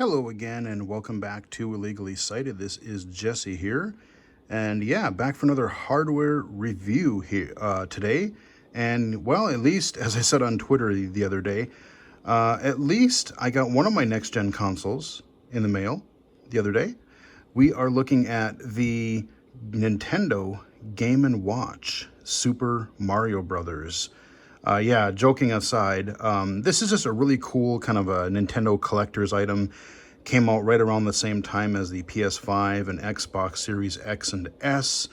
Hello again and welcome back to Illegally Cited. This is Jesse here. And yeah, back for another hardware review here today. And well, at least, as I said on Twitter the other day, at least I got one of my next-gen consoles in the mail the other day. We are looking at the Nintendo Game & Watch Super Mario Brothers. Yeah, joking aside, this is just a really cool kind of a Nintendo collector's item. Came out right around the same time as the PS5 and Xbox Series X and S.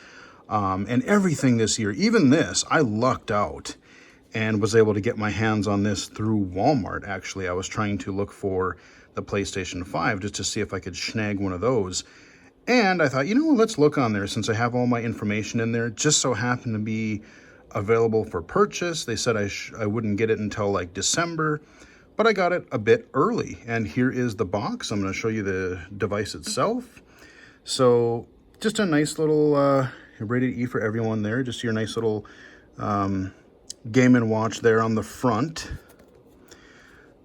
And everything this year, even this, I lucked out and was able to get my hands on this through Walmart, actually. I was trying to look for the PlayStation 5 just to see if I could snag one of those. And I thought, you know, let's look on there since I have all my information in there. Just so happened to be available for purchase. They said I wouldn't get it until like December, but I got it a bit early. And here is the box. I'm going to show you the device itself. So just a nice little rated E for everyone there. Just your nice little Game & Watch there on the front.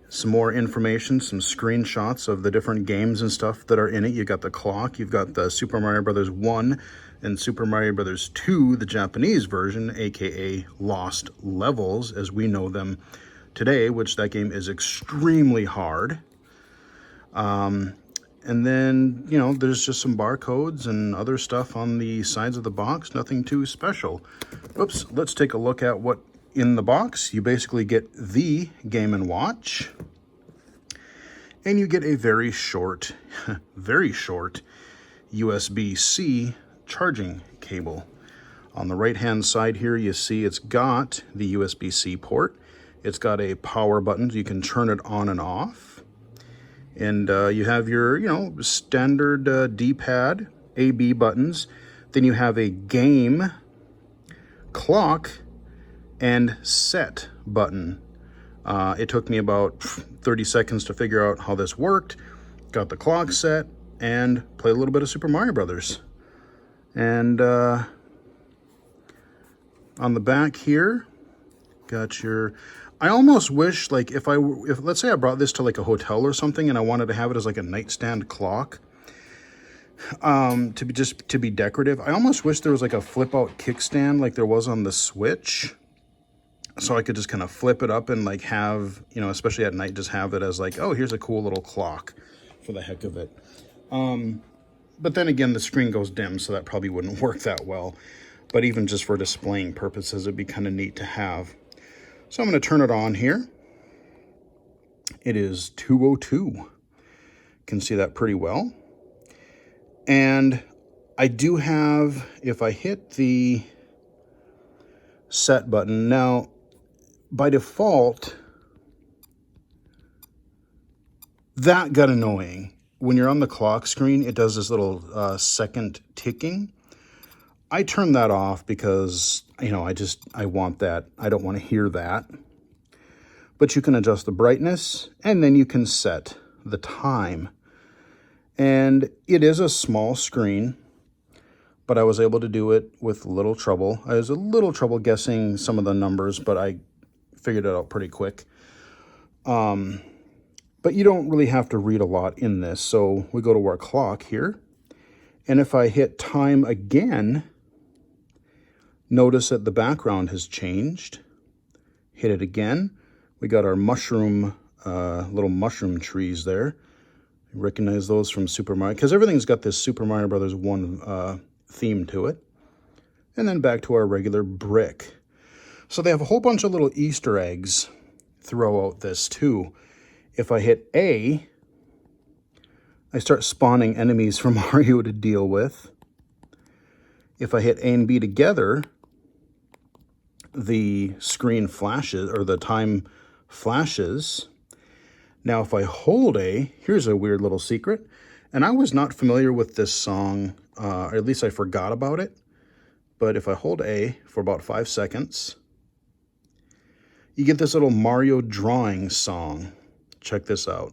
Some more information, some screenshots of the different games and stuff that are in it. You got the clock, you've got the Super Mario Brothers 1 and Super Mario Brothers 2, the Japanese version, aka Lost Levels, as we know them today, which that game is extremely hard. And then, you know, there's just some barcodes and other stuff on the sides of the box, nothing too special. Oops, let's take a look at what in the box. You basically get the Game & Watch, and you get a very short USB-C charging cable. On the right-hand side here, you see it's got the USB-C port. It's got a power button, so you can turn it on and off. And you have your, you know, standard D-pad, A-B buttons. Then you have a game, clock, and set button. It took me about 30 seconds to figure out how this worked. Got the clock set and played a little bit of Super Mario Brothers. And on the back here, got your... I almost wish, like, if let's say I brought this to like a hotel or something and I wanted to have it as like a nightstand clock, to be decorative. I almost wish there was like a flip-out kickstand like there was on the Switch. So I could just kind of flip it up and like have, you know, especially at night, just have it as like, oh, here's a cool little clock for the heck of it. But then again, the screen goes dim, so that probably wouldn't work that well. But even just for displaying purposes, it'd be kind of neat to have. So I'm going to turn it on here. It is 202. You can see that pretty well. And I do have, if I hit the set button, now, by default, that got annoying. When you're on the clock screen, it does this little second ticking. I turned that off because, you know, I want that. I don't want to hear that. But you can adjust the brightness, and then you can set the time. And it is a small screen, but I was able to do it with little trouble. I was a little trouble guessing some of the numbers, but I figured it out pretty quick. But you don't really have to read a lot in this. So we go to our clock here. And if I hit time again, notice that the background has changed. Hit it again. We got our mushroom, little mushroom trees there. Recognize those from Super Mario, because everything's got this Super Mario Brothers 1 theme to it. And then back to our regular brick. So they have a whole bunch of little Easter eggs throughout this too. If I hit A, I start spawning enemies for Mario to deal with. If I hit A and B together, the screen flashes, or the time flashes. Now if I hold A, here's a weird little secret. And I was not familiar with this song, or at least I forgot about it. But if I hold A for about 5 seconds, you get this little Mario drawing song. Check this out.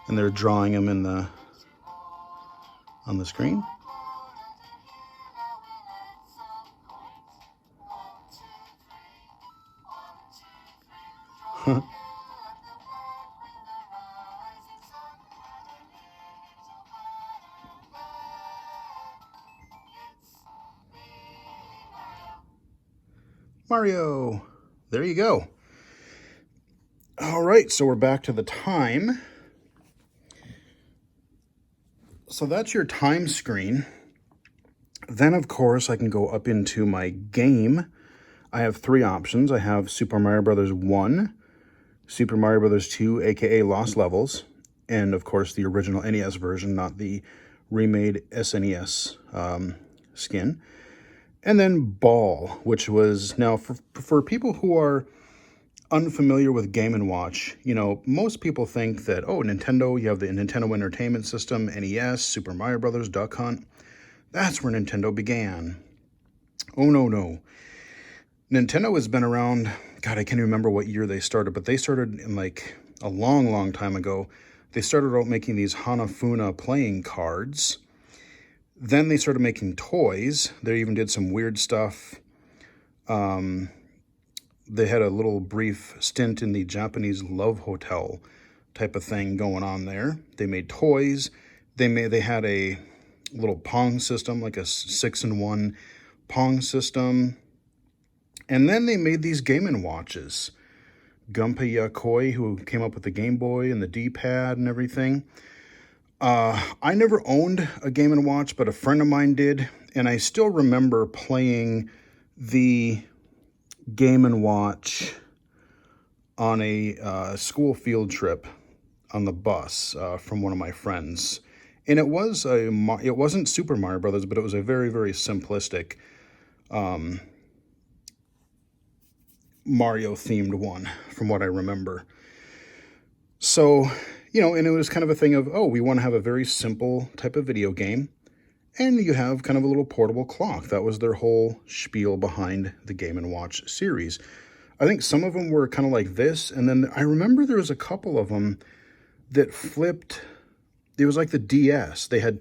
And they're drawing him on the screen. Mario. There you go. All right, so we're back to the time. So that's your time screen. Then, of course, I can go up into my game. I have three options. I have Super Mario Bros. 1, Super Mario Bros. 2, aka Lost Levels, and of course the original NES version, not the remade SNES skin. And then Ball, which was, now for people who are unfamiliar with Game & Watch, you know, most people think that, oh, Nintendo, you have the Nintendo Entertainment System, NES, Super Mario Brothers, Duck Hunt. That's where Nintendo began. Oh, no. Nintendo has been around, God, I can't even remember what year they started, but they started in like a long time ago. They started out making these Hanafuna playing cards. Then they started making toys. They even did some weird stuff. They had a little brief stint in the Japanese love hotel type of thing going on there. They made toys. They had a little Pong system, like a 6-in-1 Pong system. And then they made these Game & Watches. Gunpei Yokoi, who came up with the Game Boy and the D-pad and everything. I never owned a Game & Watch, but a friend of mine did. And I still remember playing the Game & Watch on a school field trip on the bus from one of my friends. And it wasn't Super Mario Brothers, but it was a very, very simplistic Mario-themed one, from what I remember. So, you know, and it was kind of a thing of, oh, we want to have a very simple type of video game, and you have kind of a little portable clock. That was their whole spiel behind the Game & Watch series. I think some of them were kind of like this, and then I remember there was a couple of them that flipped. It was like the DS. They had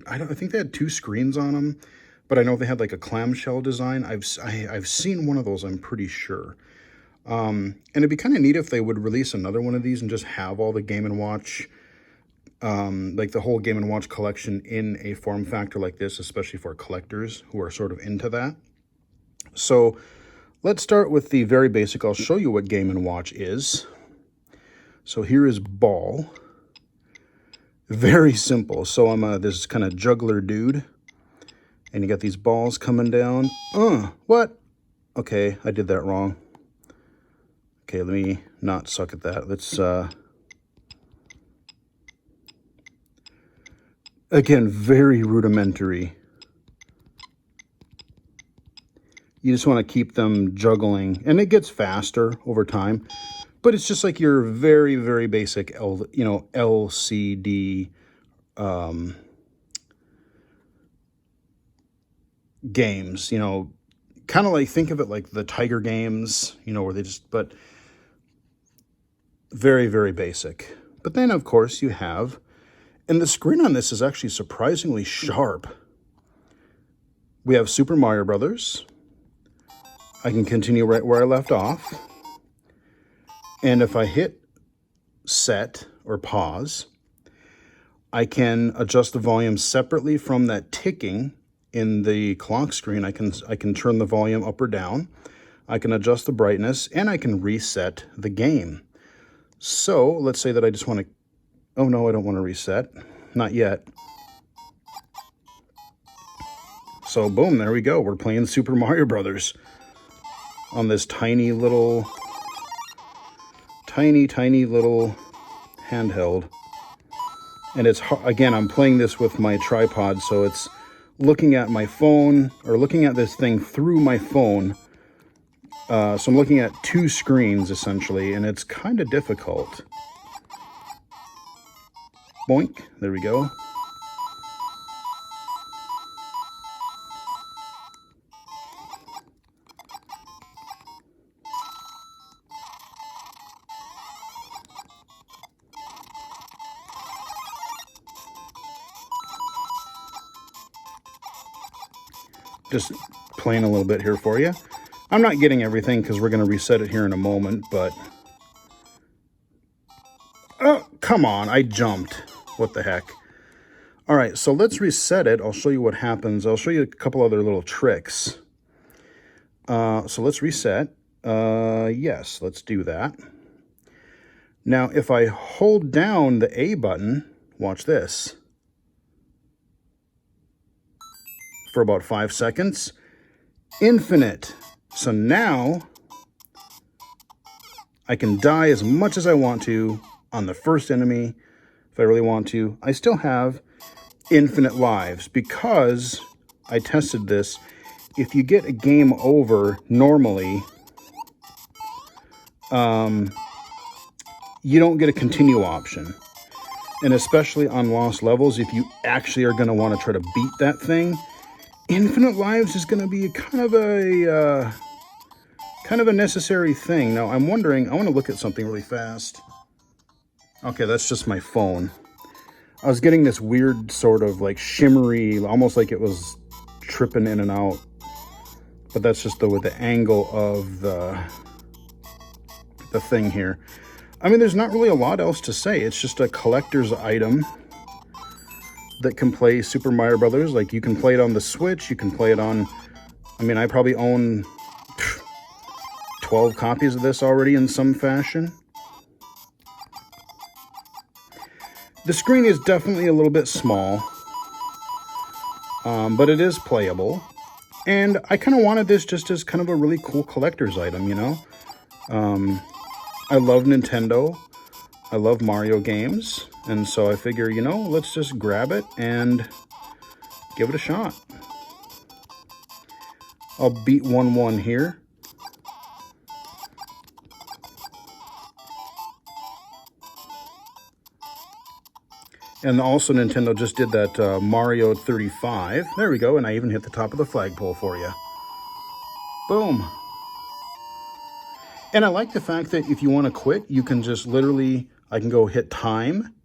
I think they had two screens on them, but I know they had like a clamshell design. I've seen one of those, I'm pretty sure. And it'd be kind of neat if they would release another one of these and just have all the Game & Watch, like the whole Game & Watch collection in a form factor like this, especially for collectors who are sort of into that. So let's start with the very basic. I'll show you what Game & Watch is. So here is Ball. Very simple. So I'm this kind of juggler dude. And you got these balls coming down. What? Okay, I did that wrong. Okay, let me not suck at that. Let's, again, very rudimentary. You just want to keep them juggling. And it gets faster over time. But it's just like your very, very basic, LCD games, kind of like, think of it like the Tiger games, where they just, but very, very basic. But then, of course, you have, and the screen on this is actually surprisingly sharp. We have Super Mario Brothers. I can continue right where I left off. And if I hit set or pause, I can adjust the volume separately from that ticking in the clock screen. I can turn the volume up or down. I can adjust the brightness, and I can reset the game. So let's say that I just want to, oh no, I don't want to reset. Not yet. So boom, there we go. We're playing Super Mario Brothers on this tiny little handheld. And it's, again, I'm playing this with my tripod, so it's looking at my phone, or looking at this thing through my phone. So I'm looking at two screens, essentially, and it's kind of difficult. Boink, there we go. Just playing a little bit here for you. I'm not getting everything because we're going to reset it here in a moment, but come on, I jumped. What the heck? All right, so let's reset it. I'll show you what happens. I'll show you a couple other little tricks. So let's reset. Yes, let's do that. Now, if I hold down the A button, watch this, for about 5 seconds, infinite. So now I can die as much as I want to on the first enemy if I really want to. I still have infinite lives because I tested this. If you get a game over normally, you don't get a continue option. And especially on lost levels, if you actually are going to want to try to beat that thing, infinite lives is going to be kind of a necessary thing. Now, I'm wondering, I want to look at something really fast. Okay, that's just my phone. I was getting this weird sort of like shimmery, almost like it was tripping in and out. But that's just with the angle of the thing here. I mean, there's not really a lot else to say. It's just a collector's item that can play Super Mario Brothers. Like, you can play it on the Switch, you can play it on, I mean, I probably own 12 copies of this already in some fashion. The screen is definitely a little bit small, but it is playable. And I kind of wanted this just as kind of a really cool collector's item, you know? I love Nintendo. I love Mario games. And so I figure, you know, let's just grab it and give it a shot. I'll beat 1-1 here. And also Nintendo just did that Mario 35. There we go, and I even hit the top of the flagpole for you. Boom. And I like the fact that if you want to quit, you can just literally, I can go hit time.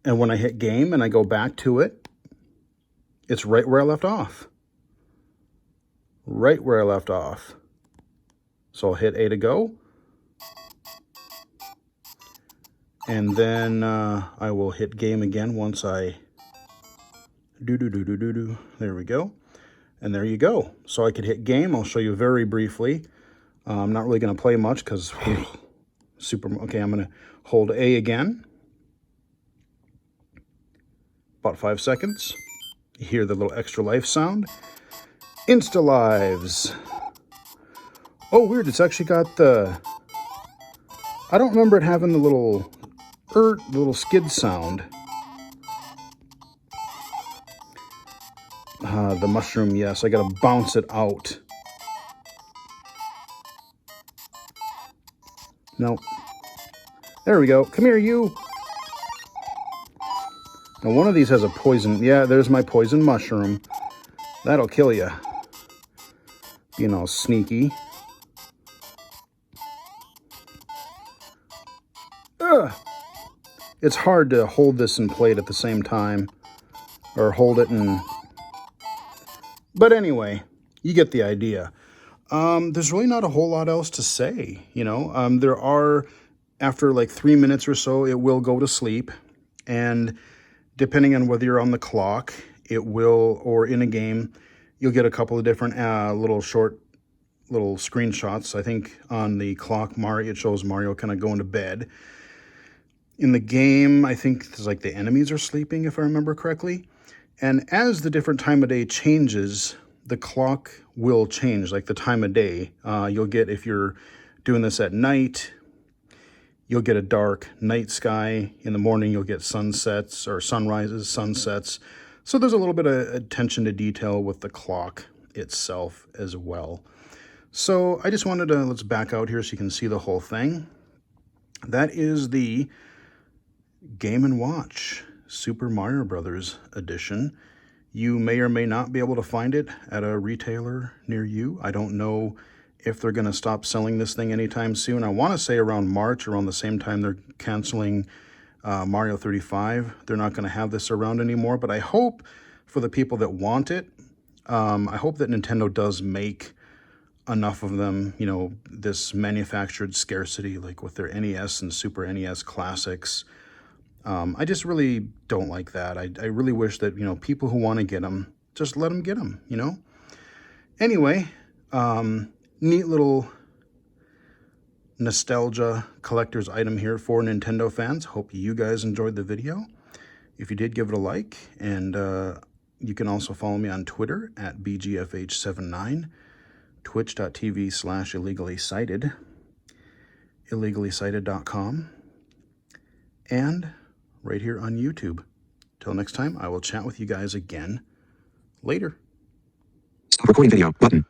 And when I hit game and I go back to it, it's right where I left off. Right where I left off. So I'll hit A to go. And then I will hit game again once I do. There we go. And there you go. So I could hit game. I'll show you very briefly. I'm not really going to play much because okay, I'm going to hold A again. About 5 seconds. You hear the little extra life sound. Insta lives. Oh, weird. It's actually got the, I don't remember it having the little skid sound. The mushroom, yes. I gotta bounce it out. Nope. There we go. Come here, you. Now, one of these has a poison. Yeah, there's my poison mushroom. That'll kill you. Being all sneaky. Ugh. It's hard to hold this and play it at the same time. Or hold it and... But anyway, you get the idea. There's really not a whole lot else to say, you know. There are, after like 3 minutes or so, it will go to sleep. And depending on whether you're on the clock, it will, or in a game, you'll get a couple of different little screenshots. I think on the clock, it shows Mario kind of going to bed. In the game, I think it's like the enemies are sleeping, if I remember correctly. And as the different time of day changes, the clock will change, like the time of day. You'll get, if you're doing this at night, you'll get a dark night sky. In the morning, you'll get sunsets or sunrises, sunsets. So there's a little bit of attention to detail with the clock itself as well. So I just wanted to, let's back out here so you can see the whole thing. That is the Game & Watch Super Mario Brothers edition. You may or may not be able to find it at a retailer near you. I don't know if they're going to stop selling this thing anytime soon. I want to say around March, around the same time they're canceling Mario 35. They're not going to have this around anymore, but I hope for the people that want it, I hope that Nintendo does make enough of them, you know, this manufactured scarcity, like with their NES and Super NES classics. I just really don't like that. I really wish that, you know, people who want to get them, just let them get them, you know? Anyway, neat little nostalgia collector's item here for Nintendo fans. Hope you guys enjoyed the video. If you did, give it a like, and you can also follow me on Twitter at BGFH79, twitch.tv/illegally-cited, illegally-cited.com, and right here on YouTube. Till next time, I will chat with you guys again later. Stop recording video button.